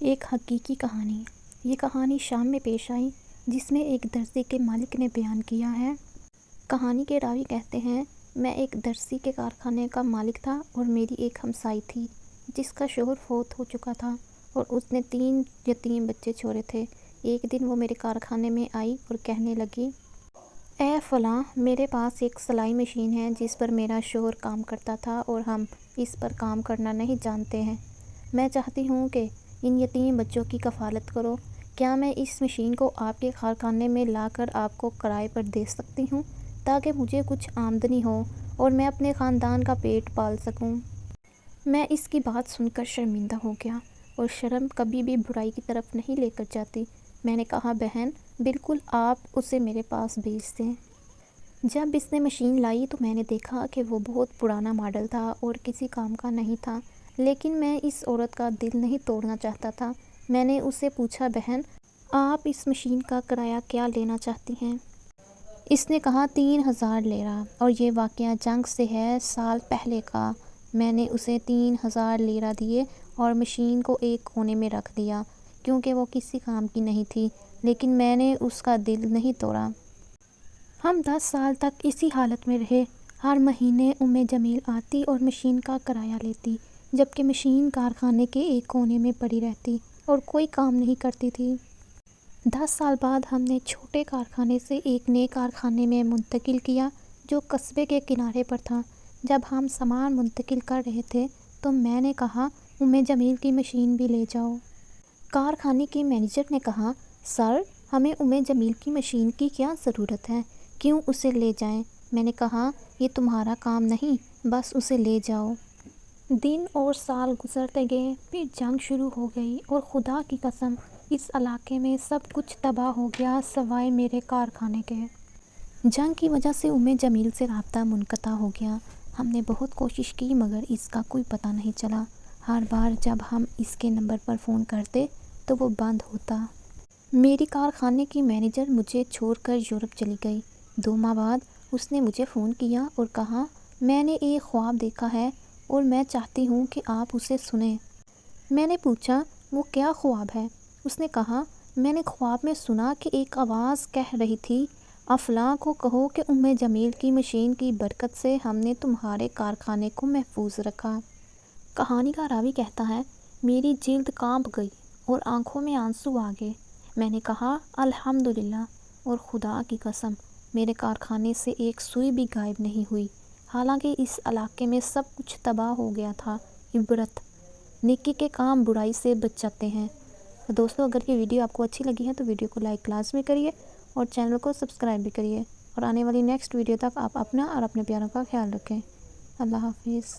ایک حقیقی کہانی۔ یہ کہانی شام میں پیش آئی جس میں ایک درزی کے مالک نے بیان کیا ہے۔ کہانی کے راوی کہتے ہیں، میں ایک درزی کے کارخانے کا مالک تھا اور میری ایک ہمسائی تھی جس کا شوہر فوت ہو چکا تھا اور اس نے 3 یتیم بچے چھوڑے تھے۔ ایک دن وہ میرے کارخانے میں آئی اور کہنے لگی، اے فلاں، میرے پاس ایک سلائی مشین ہے جس پر میرا شوہر کام کرتا تھا اور ہم اس پر کام کرنا نہیں جانتے ہیں۔ میں چاہتی ہوں کہ ان یتیم بچوں کی کفالت کرو۔ کیا میں اس مشین کو آپ کے کارخانے میں لا کر آپ کو کرائے پر دے سکتی ہوں تاکہ مجھے کچھ آمدنی ہو اور میں اپنے خاندان کا پیٹ پال سکوں؟ میں اس کی بات سن کر شرمندہ ہو گیا، اور شرم کبھی بھی برائی کی طرف نہیں لے کر جاتی۔ میں نے کہا، بہن، بالکل، آپ اسے میرے پاس بھیج دیں۔ جب اس نے مشین لائی تو میں نے دیکھا کہ وہ بہت پرانا ماڈل تھا اور کسی کام کا نہیں تھا، لیکن میں اس عورت کا دل نہیں توڑنا چاہتا تھا۔ میں نے اس سے پوچھا، بہن، آپ اس مشین کا کرایہ کیا لینا چاہتی ہیں؟ اس نے کہا، 3000 لیرہ، اور یہ واقعہ جنگ سے ہے سال پہلے کا۔ میں نے اسے 3000 لیرہ دیے اور مشین کو ایک کونے میں رکھ دیا کیونکہ وہ کسی کام کی نہیں تھی، لیکن میں نے اس کا دل نہیں توڑا۔ ہم 10 سال تک اسی حالت میں رہے۔ ہر مہینے جمیل آتی اور مشین کا کرایہ لیتی، جبکہ مشین کارخانے کے ایک کونے میں پڑی رہتی اور کوئی کام نہیں کرتی تھی۔ 10 سال بعد ہم نے چھوٹے کارخانے سے ایک نئے کارخانے میں منتقل کیا جو قصبے کے کنارے پر تھا۔ جب ہم سامان منتقل کر رہے تھے تو میں نے کہا، جمیل کی مشین بھی لے جاؤ۔ کارخانے کے مینیجر نے کہا، سر، ہمیں جمیل کی مشین کی کیا ضرورت ہے، کیوں اسے لے جائیں؟ میں نے کہا، یہ تمہارا کام نہیں، بس اسے لے جاؤ۔ دن اور سال گزرتے گئے، پھر جنگ شروع ہو گئی اور خدا کی قسم، اس علاقے میں سب کچھ تباہ ہو گیا سوائے میرے کارخانے کے۔ جنگ کی وجہ سے جمیل سے رابطہ منقطع ہو گیا۔ ہم نے بہت کوشش کی مگر اس کا کوئی پتہ نہیں چلا۔ ہر بار جب ہم اس کے نمبر پر فون کرتے تو وہ بند ہوتا۔ میری کارخانے کی مینیجر مجھے چھوڑ کر یورپ چلی گئی۔ 2 ماہ بعد اس نے مجھے فون کیا اور کہا، میں نے ایک خواب دیکھا ہے اور میں چاہتی ہوں کہ آپ اسے سنیں۔ میں نے پوچھا، وہ کیا خواب ہے؟ اس نے کہا، میں نے خواب میں سنا کہ ایک آواز کہہ رہی تھی، فلاں کو کہو کہ جمیل کی مشین کی برکت سے ہم نے تمہارے کارخانے کو محفوظ رکھا۔ کہانی کا راوی کہتا ہے، میری جلد کانپ گئی اور آنکھوں میں آنسو آ گئے۔ میں نے کہا، الحمدللہ، اور خدا کی قسم، میرے کارخانے سے ایک سوئی بھی غائب نہیں ہوئی، حالانکہ اس علاقے میں سب کچھ تباہ ہو گیا تھا۔ عبرت، نیکی کے کام برائی سے بچاتے ہیں۔ دوستو، اگر یہ ویڈیو آپ کو اچھی لگی ہے تو ویڈیو کو لائک لازمی کریے اور چینل کو سبسکرائب بھی کریے، اور آنے والی نیکسٹ ویڈیو تک آپ اپنا اور اپنے پیاروں کا خیال رکھیں۔ اللہ حافظ۔